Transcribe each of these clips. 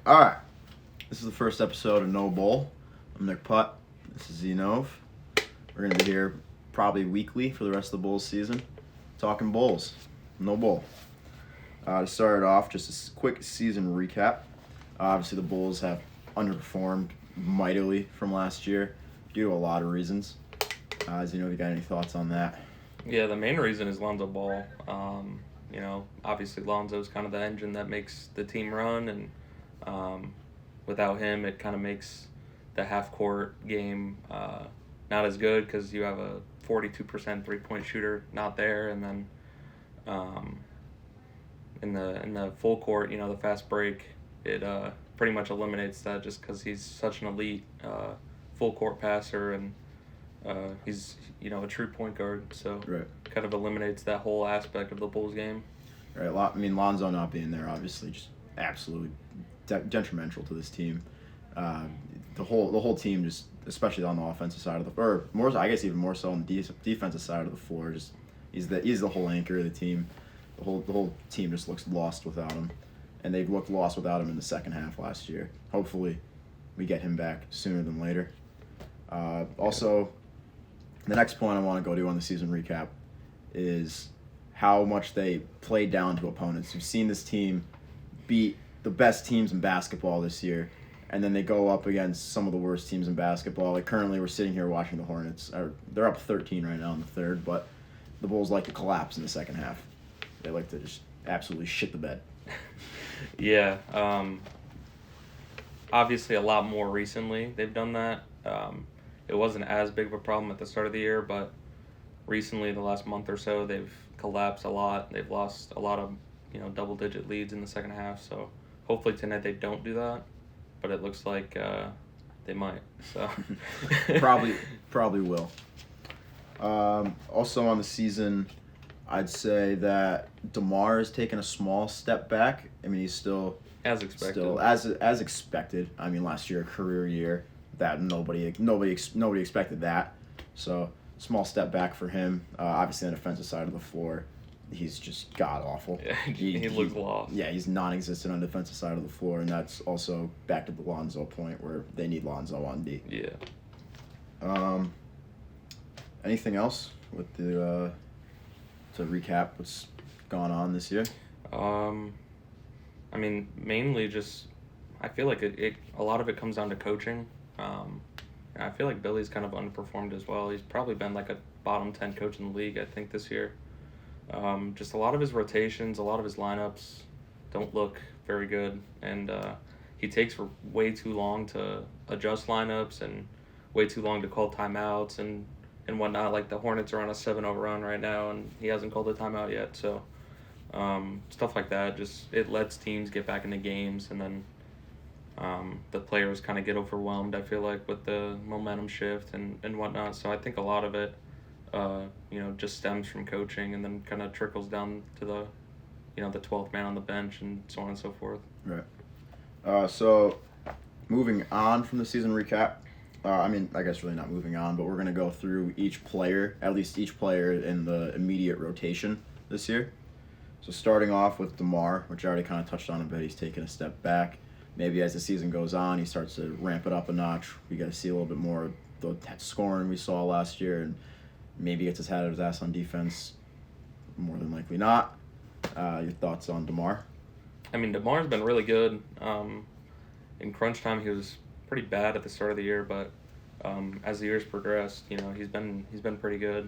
All right. This is the first episode of No Bowl. I'm Nick Putt. This is Zenov. We're going to be here probably weekly for the rest of the Bulls season, talking Bulls. No Bowl. To start it off, just a quick season recap. Obviously, the Bulls have underperformed mightily from last year due to a lot of reasons. Zenov, you got any thoughts on that? Yeah, the main reason is Lonzo Ball. Obviously Lonzo's kind of the engine that makes the team run, and without him, it kind of makes the half-court game not as good because you have a 42% three-point shooter not there, and then in the full court, the fast break, it pretty much eliminates that just because he's such an elite full court passer, and he's a true point guard, so Right. kind of eliminates that whole aspect of the Bulls game. Right. Lonzo not being there, obviously, just absolutely detrimental to this team. The whole team, just especially on the offensive side of the, or more, I guess even more so on the defensive side of the floor, just he's the whole anchor of the team. The whole team just looks lost without him, and they've looked lost without him in the second half last year. Hopefully, we get him back sooner than later. Also, the next point I want to go to on the season recap is how much they played down to opponents. You've seen this team beat the best teams in basketball this year, and then they go up against some of the worst teams in basketball. Like currently, we're sitting here watching the Hornets. They're up 13 right now in the third, but the Bulls like to collapse in the second half. They like to just absolutely shit the bed. Yeah, obviously a lot more recently they've done that. It wasn't as big of a problem at the start of the year, but recently, the last month or so, they've collapsed a lot. They've lost a lot of double-digit leads in the second half. So hopefully tonight they don't do that, but it looks like they might. So probably will. Also on the season, I'd say that DeMar has taken a small step back. I mean, he's still as expected. Still as expected. I mean, last year, career year, that nobody expected that. So small step back for him. Obviously, on the defensive side of the floor, he's just god awful. Yeah, he looks lost. Yeah, he's non-existent on the defensive side of the floor, and that's also back to the Lonzo point where they need Lonzo on D. Yeah. Anything else with the to recap what's gone on this year? Mainly just I feel like a lot of it comes down to coaching. I feel like Billy's kind of underperformed as well. He's probably been like a bottom 10 coach in the league, I think, this year. Just a lot of his rotations, a lot of his lineups don't look very good, and he takes way too long to adjust lineups and way too long to call timeouts and whatnot. Like the Hornets are on a 7-0 run right now, and he hasn't called a timeout yet. So stuff like that, just it lets teams get back into games, and then the players kind of get overwhelmed, I feel like, with the momentum shift and whatnot. So I think a lot of it, just stems from coaching and then kind of trickles down to the 12th man on the bench and so on and so forth. Right. So moving on from the season recap, I guess really not moving on, but we're going to go through at least each player in the immediate rotation this year. So starting off with DeMar, which I already kind of touched on a bit, he's taken a step back. Maybe as the season goes on, he starts to ramp it up a notch. We got to see a little bit more of the scoring we saw last year, and maybe gets his head out of his ass on defense. More than likely not. Your thoughts on DeMar? DeMar's been really good. In crunch time, he was pretty bad at the start of the year, but as the years progressed, he's been pretty good,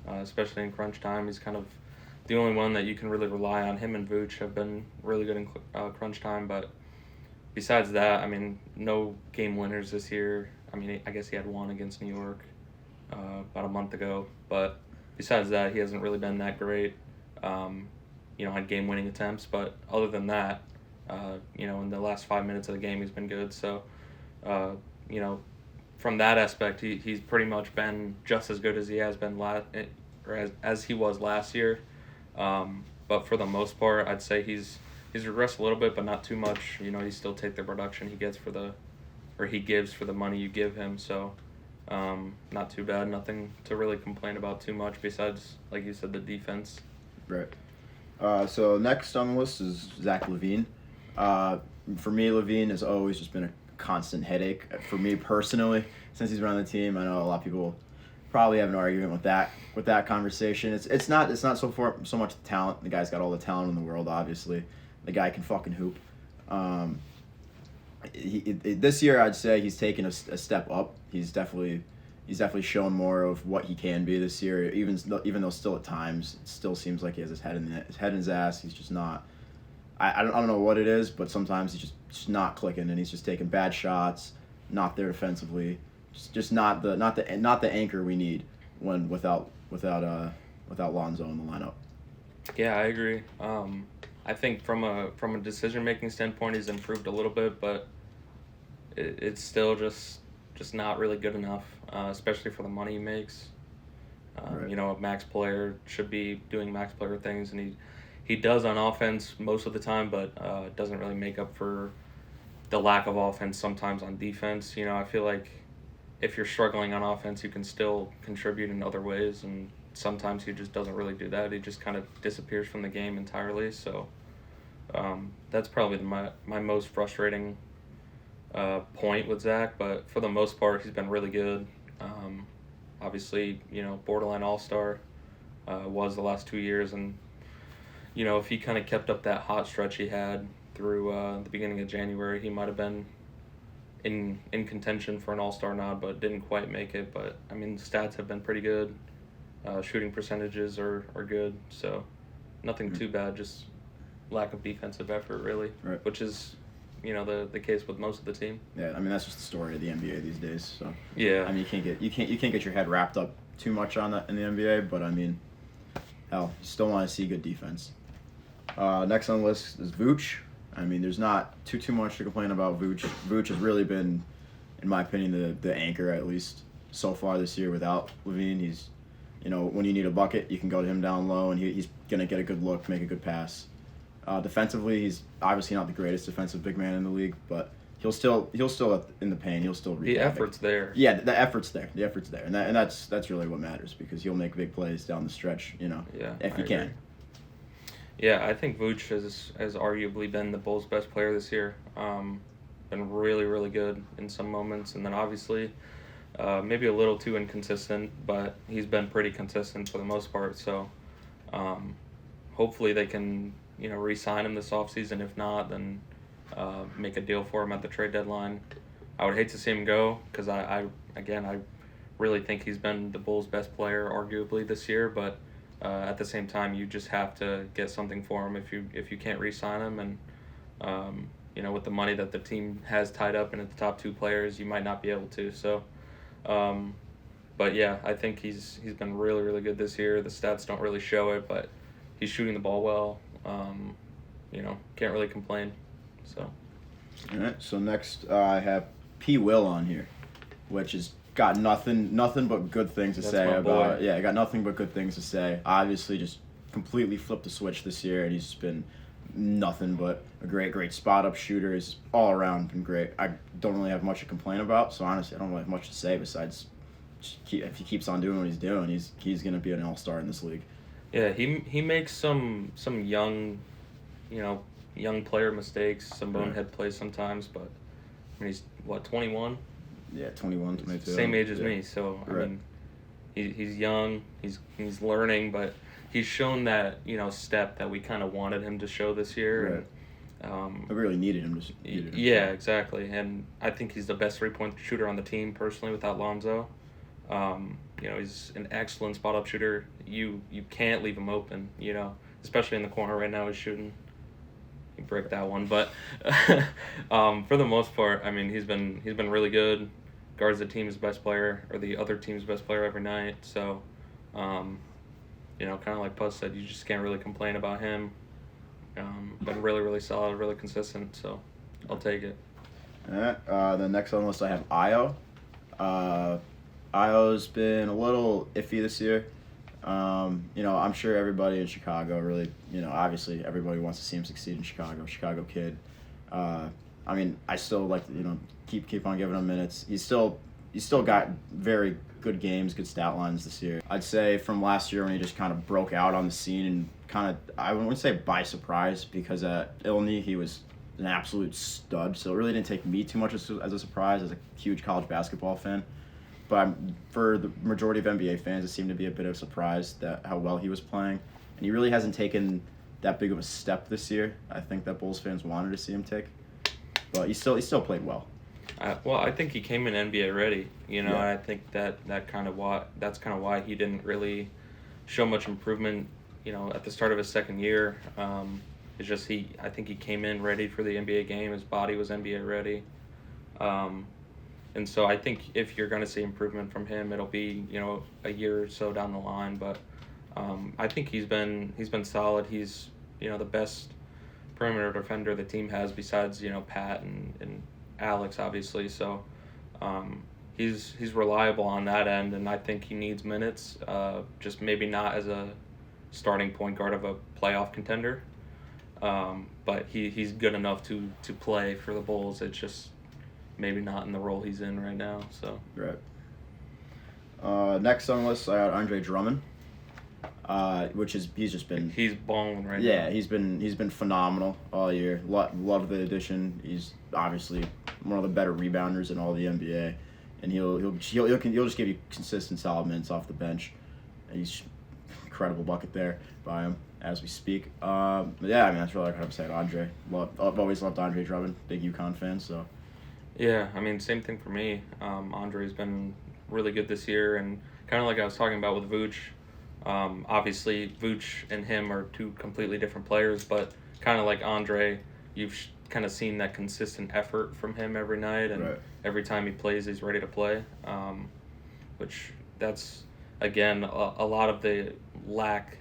especially in crunch time. He's kind of the only one that you can really rely on. Him and Vooch have been really good in crunch time, but besides that, no game winners this year. I guess he had one against New York about a month ago, but besides that, he hasn't really been that great. Had game-winning attempts, but other than that, in the last 5 minutes of the game, he's been good. So, from that aspect, he's pretty much been just as good as he has been as he was last year. But for the most part, I'd say he's regressed a little bit, but not too much. You still take the production he gives for the money you give him. So, not too bad. Nothing to really complain about too much besides, like you said, the defense. Right. So next on the list is Zach LaVine. for me, Levine has always just been a constant headache for me personally since he's been on the team. I know a lot of people probably have an argument with that conversation. It's not so much the talent. The guy's got all the talent in the world. Obviously, the guy can fucking hoop. This year I'd say he's taken a step up. He's definitely shown more of what he can be this year. Even though still at times it still seems like he has his head in his ass. He's just not. I don't know what it is, but sometimes he's just not clicking, and he's just taking bad shots, not there defensively, just not the anchor we need when without Lonzo in the lineup. Yeah, I agree. I think from a decision making standpoint, he's improved a little bit, but it's still just not really good enough, especially for the money he makes. Right. You know, a max player should be doing max player things, and he does on offense most of the time, but doesn't really make up for the lack of offense sometimes on defense. You know, I feel like if you're struggling on offense, you can still contribute in other ways, and sometimes he just doesn't really do that. He just kind of disappears from the game entirely. So that's probably my most frustrating point with Zach, but for the most part, he's been really good. Obviously, you know, borderline all-star was the last 2 years, and you know, if he kind of kept up that hot stretch he had through the beginning of January, he might have been in contention for an all-star nod, but didn't quite make it. But I mean, the stats have been pretty good. Shooting percentages are good, so nothing too bad, just lack of defensive effort, really, right. Which is, you know, the case with most of the team. Yeah, I mean that's just the story of the NBA these days. So yeah, I mean you can't get your head wrapped up too much on that in the NBA, but I mean, hell, you still want to see good defense. Next on the list is Vooch. I mean, there's not too much to complain about Vooch. Vooch has really been, in my opinion, the anchor at least so far this year without Levine. He's, you know, when you need a bucket, you can go to him down low, and he's gonna get a good look, make a good pass. Defensively, he's obviously not the greatest defensive big man in the league, but he'll still in the paint. He'll still the effort's there. Yeah, the effort's there, and that's really what matters, because he'll make big plays down the stretch. You know, Yeah, if he can. Yeah, I think Vooch has arguably been the Bulls' best player this year. Been really, really good in some moments, and then obviously maybe a little too inconsistent, but he's been pretty consistent for the most part. So hopefully they can, you know, re-sign him this offseason. If not, then make a deal for him at the trade deadline. I would hate to see him go, because I really think he's been the Bulls' best player arguably this year, but at the same time, you just have to get something for him if you can't re-sign him, and you know, with the money that the team has tied up in the top two players, you might not be able to. So, but yeah, I think he's been really, really good this year. The stats don't really show it, but he's shooting the ball well. You know, can't really complain. So. All right. So next, I have P. Will on here, which is. Got nothing but good things to say about. Yeah, got nothing but good things to say. Obviously, just completely flipped the switch this year, and he's been nothing but a great spot up shooter. He's all around been great. I don't really have much to complain about, so honestly, I don't really have much to say besides if he keeps on doing what he's doing, he's gonna be an all-star in this league. Yeah, he makes some young, you know, young player mistakes, some bonehead plays sometimes, but I mean, he's 21. Yeah, 21, 22. Same age as me, so right. I mean, he's young, he's learning, but he's shown that, you know, step that we kind of wanted him to show this year. Right. And, I really needed him to. Yeah, exactly, and I think he's the best 3-point shooter on the team personally without Lonzo. You know, he's an excellent spot up shooter. You can't leave him open, you know, especially in the corner right now. He's shooting. You break that one, but for the most part, I mean, he's been really good. Guards the team's best player, or the other team's best player every night. So, you know, kind of like Puz said, you just can't really complain about him. Been really, really solid, really consistent. So, I'll take it. All right. The next on the list I have Io. Io's been a little iffy this year. You know, I'm sure everybody in Chicago really, you know, obviously everybody wants to see him succeed in Chicago kid. I mean, I still like to, you know, keep on giving him minutes. He's still got very good games, good stat lines this year. I'd say from last year when he just kind of broke out on the scene and kind of, I wouldn't say by surprise, because at Illinois he was an absolute stud. So it really didn't take me too much as a surprise as a huge college basketball fan. But for the majority of NBA fans, it seemed to be a bit of a surprise that how well he was playing. And he really hasn't taken that big of a step this year. I think that Bulls fans wanted to see him take. But he still played well. Well, I think he came in NBA ready, and Yeah. I think that's kind of why he didn't really show much improvement, at the start of his second year. It's just I think he came in ready for the NBA game. His body was NBA ready, and so I think if you're going to see improvement from him, it'll be a year or so down the line. But I think he's been solid. He's the best perimeter defender the team has besides Pat and Alex, obviously. So he's reliable on that end, and I think he needs minutes. Just maybe not as a starting point guard of a playoff contender, but he's good enough to play for the Bulls. It's just maybe not in the role he's in right now. So Right. Next on the list, I got Andre Drummond, he's just been he's balling right now. yeah, he's been phenomenal all year. Love the addition. He's obviously one of the better rebounders in all the NBA, and he'll just give you consistent solid minutes off the bench. And he's incredible bucket there by him as we speak. But yeah, I mean that's really what I'm saying. Andre, I've always loved Andre Drummond, big UConn fan. So Yeah, I mean, same thing for me. Andre's been really good this year, and kind of like I was talking about with Vooch. Obviously, Vooch and him are two completely different players, but kind of like Andre, you've kind of seen that consistent effort from him every night, and Right. every time he plays, he's ready to play. Which that's again a lot of the lack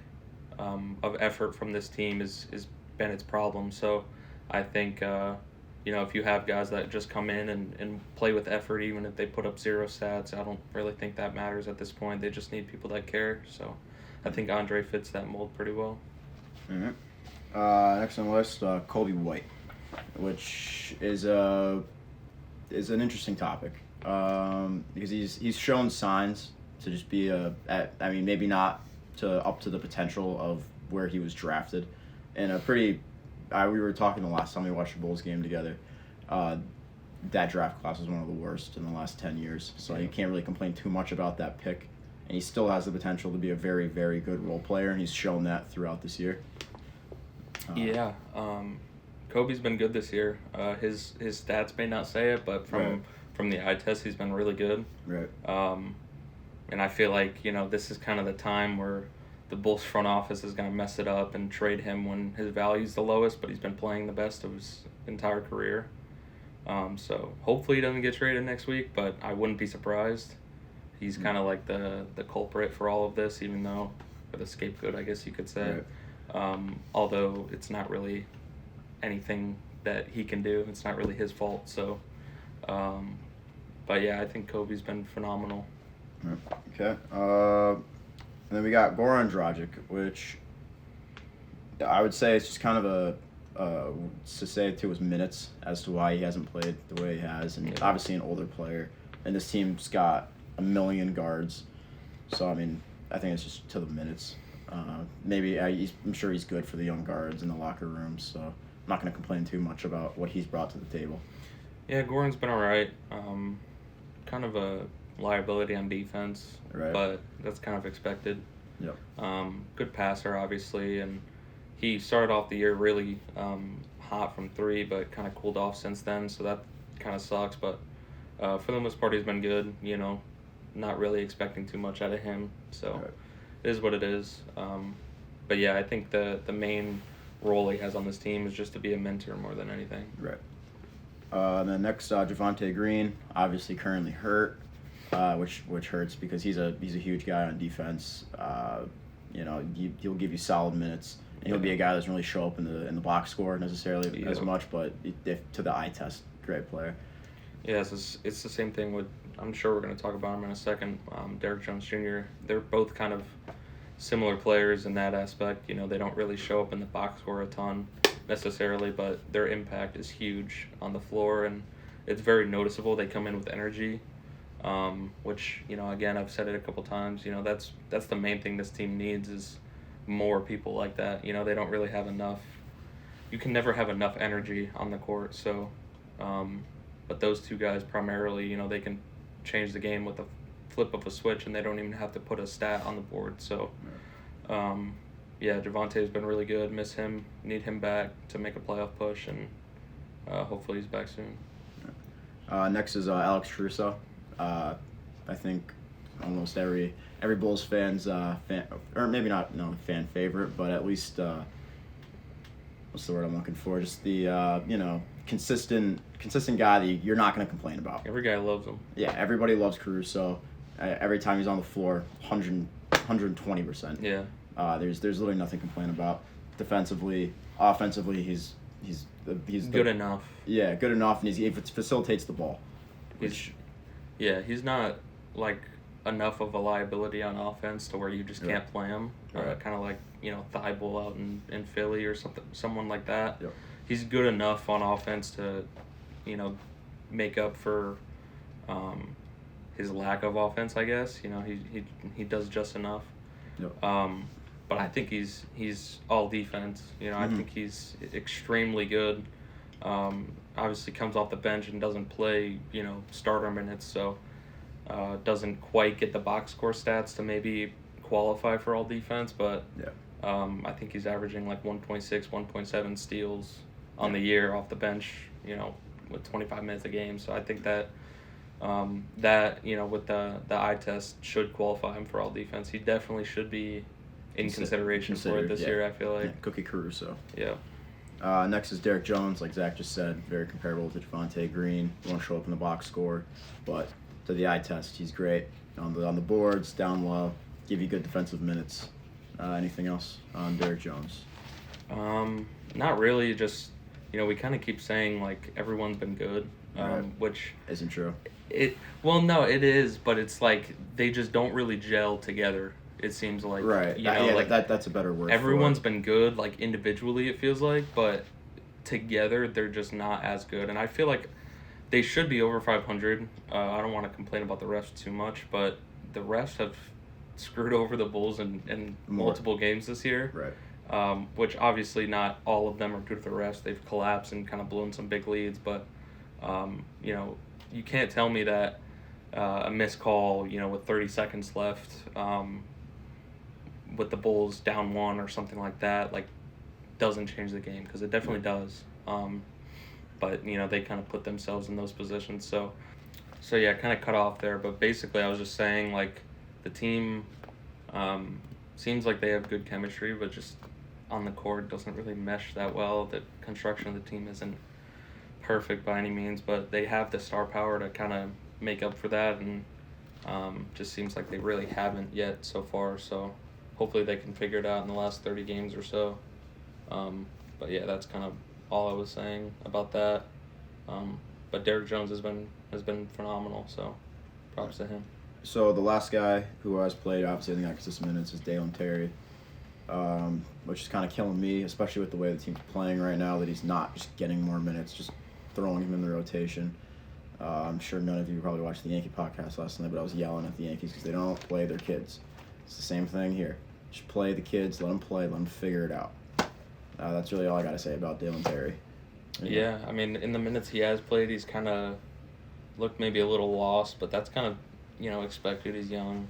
of effort from this team is been its problem. So I think if you have guys that just come in and play with effort, even if they put up zero stats, I don't really think that matters at this point. They just need people that care. So I think Andre fits that mold pretty well. Mm-hmm. Next on the list, Kobe White, which is an interesting topic because he's shown signs to just be maybe not up to the potential of where he was drafted, and we were talking the last time we watched the Bulls game together. That draft class was one of the worst in the last 10 years, so you can't really complain too much about that pick. And he still has the potential to be a very, very good role player, and he's shown that throughout this year. Kobe's been good this year. His stats may not say it, but from the eye test, he's been really good. Right. And I feel like this is kind of the time where the Bulls front office is going to mess it up and trade him when his value's the lowest, but he's been playing the best of his entire career. So hopefully he doesn't get traded next week, but I wouldn't be surprised. He's kind of like the culprit for all of this, even though, or the scapegoat, I guess you could say. Right. Although it's not really anything that he can do. It's not really his fault. So, but yeah, I think Kobe's been phenomenal. Okay. And then we got Goran Dragic, which I would say it's just kind of to say to his minutes as to why he hasn't played the way he has, and obviously an older player, and this team's got a million guards, so I mean I think it's just to the minutes. I'm sure he's good for the young guards in the locker room, so I'm not going to complain too much about what he's brought to the table. Yeah, Goran's been all right. Kind of a liability on defense, Right. but that's kind of expected. Yep. Good passer, obviously, and he started off the year really hot from three, but kind of cooled off since then, so that kind of sucks. But for the most part, he's been good. Not really expecting too much out of him, so Right. it is what it is. But yeah, I think the main role he has on this team is just to be a mentor more than anything. Right. And then next, Javonte Green, obviously currently hurt, which hurts because he's a huge guy on defense. He'll give you solid minutes, and he'll be a guy that doesn't really show up in the box score necessarily as much, but if to the eye test, great player. Yeah, it's the same thing with. I'm sure we're going to talk about him in a second. Derrick Jones Jr. They're both kind of similar players in that aspect. They don't really show up in the box score a ton necessarily, but their impact is huge on the floor, and it's very noticeable. They come in with energy, which again I've said it a couple times. That's the main thing this team needs is more people like that. They don't really have enough you can never have enough energy on the court. So, but those two guys primarily, they can change the game with a flip of a switch, and they don't even have to put a stat on the board. So, yeah, Javante's been really good. Miss him, need him back to make a playoff push, and hopefully he's back soon. Next is Alex Caruso. I think almost every Bulls fan's fan, or maybe not fan favorite, but at least what's the word I'm looking for? Just the consistent guy that you're not going to complain about. Every guy loves him. Yeah, everybody loves Caruso. Every time he's on the floor, 120%. Yeah. There's literally nothing to complain about. Defensively, offensively, he's good enough. Yeah, good enough, and he facilitates the ball. He's not like enough of a liability on offense to where you just can't play him. Right. Kind of like Thibault out in Philly or someone like that. Yep. He's good enough on offense to, make up for his lack of offense. I guess he does just enough. Yep. But I think he's all defense. I think he's extremely good. Obviously comes off the bench and doesn't play, starter minutes, so doesn't quite get the box score stats to maybe qualify for all defense, but I think he's averaging like 1.6, 1.7 steals on the year off the bench, with 25 minutes a game. So I think that with the eye test should qualify him for all defense. He definitely should be in consideration for it this year, I feel like. Yeah, Cookie Caruso. Yeah. Next is Derek Jones, like Zach just said, very comparable to Javonte Green. Won't show up in the box score, but to the eye test, he's great on the boards, down low, give you good defensive minutes. Anything else on Derek Jones? Not really. Just we kind of keep saying like everyone's been good, which isn't true. No, it is, but it's like they just don't really gel together. It seems like that's a better word. Everyone's been good, like individually it feels like, but together they're just not as good. And I feel like they should be over 500. I don't want to complain about the refs too much, but the refs have screwed over the Bulls in multiple games this year. Right. Which obviously not all of them are due to the refs. They've collapsed and kind of blown some big leads, but you can't tell me that a missed call, with 30 seconds left, with the Bulls down 1 or something like that, like doesn't change the game, because it definitely does. But they kind of put themselves in those positions. So yeah, kind of cut off there. But basically, I was just saying like the team seems like they have good chemistry, but just on the court doesn't really mesh that well. The construction of the team isn't perfect by any means, but they have the star power to kind of make up for that, and just seems like they really haven't yet so far. So hopefully they can figure it out in the last 30 games or so. But yeah, that's kind of all I was saying about that. But Derek Jones has been phenomenal, so props to him. So the last guy who has played, obviously I think got consistent minutes, is Dalen Terry, which is kind of killing me, especially with the way the team's playing right now, that he's not just getting more minutes, just throwing him in the rotation. I'm sure none of you probably watched the Yankee podcast last night, but I was yelling at the Yankees because they don't play their kids. It's the same thing here. Just play the kids, let them play, let them figure it out. That's really all I got to say about Dalen Terry. Yeah, I mean, in the minutes he has played, he's kind of looked maybe a little lost, but that's kind of, expected. He's young,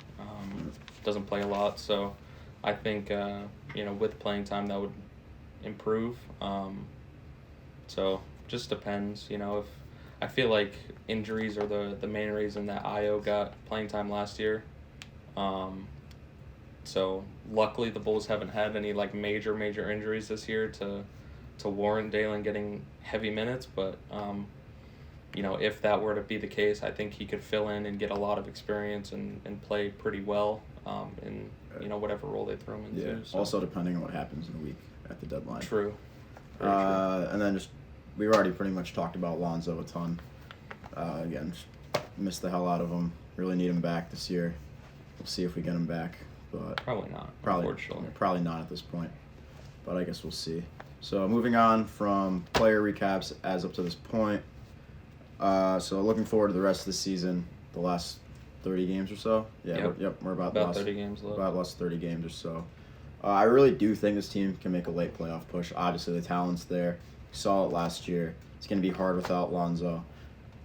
doesn't play a lot, so I think, with playing time that would improve. So just depends, if I feel like injuries are the main reason that Io got playing time last year. So luckily the Bulls haven't had any like major injuries this year to warrant Dalen getting heavy minutes, but if that were to be the case, I think he could fill in and get a lot of experience and play pretty well in whatever role they throw him into. Yeah. So. Also depending on what happens in a week at the deadline. True. True. And then we've already pretty much talked about Lonzo a ton. Again, just missed the hell out of him. Really need him back this year. We'll see if we get him back, but probably not. Unfortunately, probably not at this point. But I guess we'll see. So moving on from player recaps as up to this point. So looking forward to the rest of the season, the last 30 games or so. Yeah, yep. We're about 30 games left. About last 30 games or so. I really do think this team can make a late playoff push. Obviously, the talent's there. Saw it last year. It's going to be hard without Lonzo,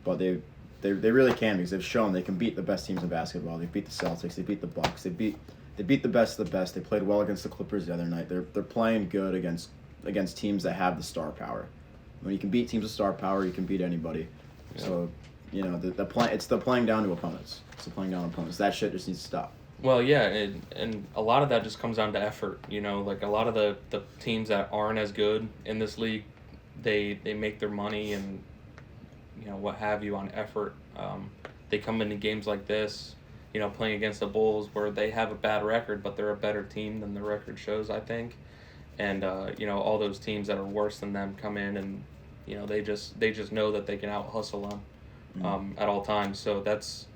but they really can because they've shown they can beat the best teams in basketball. They beat the Celtics. They beat the Bucks. They beat the best of the best. They played well against the Clippers the other night. They're playing good against teams that have the star power. When you can beat teams with star power, you can beat anybody. Yeah. So, it's the playing down to opponents. It's the playing down to opponents. That shit just needs to stop. Well, yeah, and a lot of that just comes down to effort. Like a lot of the teams that aren't as good in this league, they make their money and what have you on effort. They come into games like this, playing against the Bulls where they have a bad record, but they're a better team than the record shows, I think. And all those teams that are worse than them come in and they just know that they can out hustle them at all times. So that's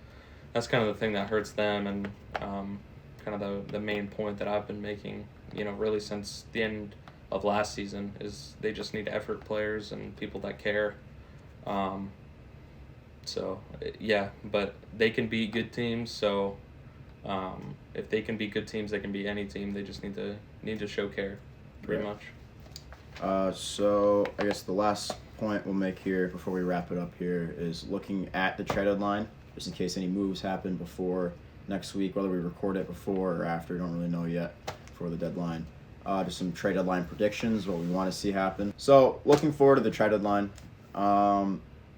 kind of the thing that hurts them, and kind of the main point that I've been making, really since the end of last season, is they just need effort players and people that care. So yeah, but they can beat good teams. So if they can beat good teams, they can beat any team. They just need to show care, pretty much. So I guess the last point we'll make here before we wrap it up here is looking at the trade deadline, just in case any moves happen before next week, whether we record it before or after, don't really know yet for the deadline. Just some trade deadline predictions, what we want to see happen. So looking forward to the trade deadline,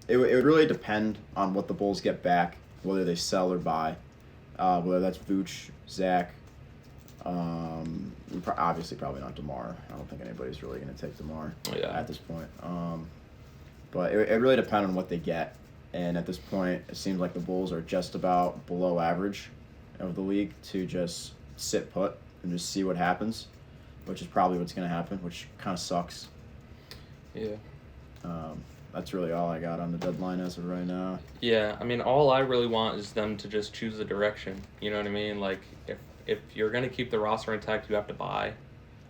it would really depend on what the Bulls get back, whether they sell or buy, whether that's Vooch, Zach. Obviously probably not DeMar. I don't think anybody's really going to take DeMar at this point. But it really depends on what they get. And at this point, it seems like the Bulls are just about below average of the league to just sit put and just see what happens, which is probably what's going to happen, which kind of sucks. Yeah. That's really all I got on the deadline as of right now. Yeah, I mean, all I really want is them to just choose a direction. You know what I mean? Like, if you're going to keep the roster intact, you have to buy.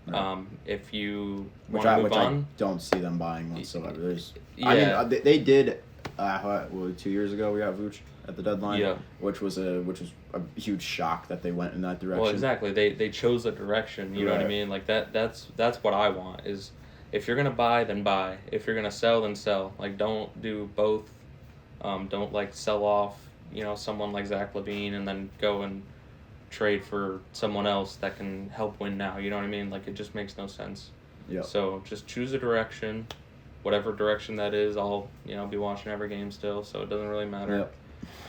Right. If you want to move on, I don't see them buying whatsoever. I mean, they did. 2 years ago we got Vooch at the deadline, which was a huge shock that they went in that direction. Well, exactly. They chose a direction. You know what I mean? Like that's what I want is, if you're gonna buy, then buy. If you're gonna sell, then sell. Like, don't do both. Don't like sell off someone like Zach LaVine and then go and trade for someone else that can help win now. You know what I mean? Like, it just makes no sense. Yeah. So just choose a direction. Whatever direction that is, I'll be watching every game still, so it doesn't really matter.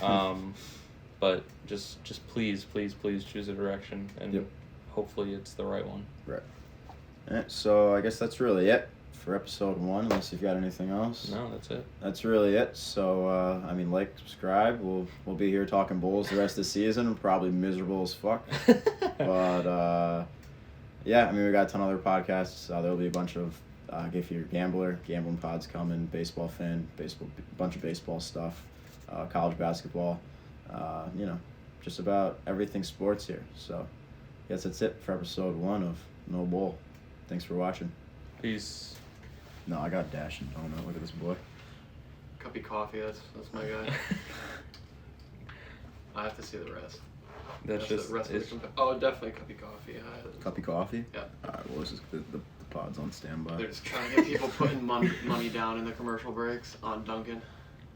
Yep. But just please choose a direction, and hopefully it's the right one. Right. Alright, so I guess that's really it for episode 1, unless you've got anything else. No, that's it. That's really it. So like, subscribe. We'll be here talking Bulls the rest of the season. Probably miserable as fuck. But we got a ton of other podcasts. There'll be a bunch of if you're a gambler, gambling pods coming, baseball fan, bunch of baseball stuff, college basketball, just about everything sports here. So I guess that's it for episode 1 of No Bull. Thanks for watching. Peace. No, I got Dash and Donut. Look at this boy. Cuppy Coffee, that's my guy. I have to see the rest. That's just the rest of the definitely Cuppy Coffee. Cuppy Coffee? Yeah. Alright, well, this is the pod's on standby. They're just trying to get people putting money down in the commercial breaks on Dunkin'.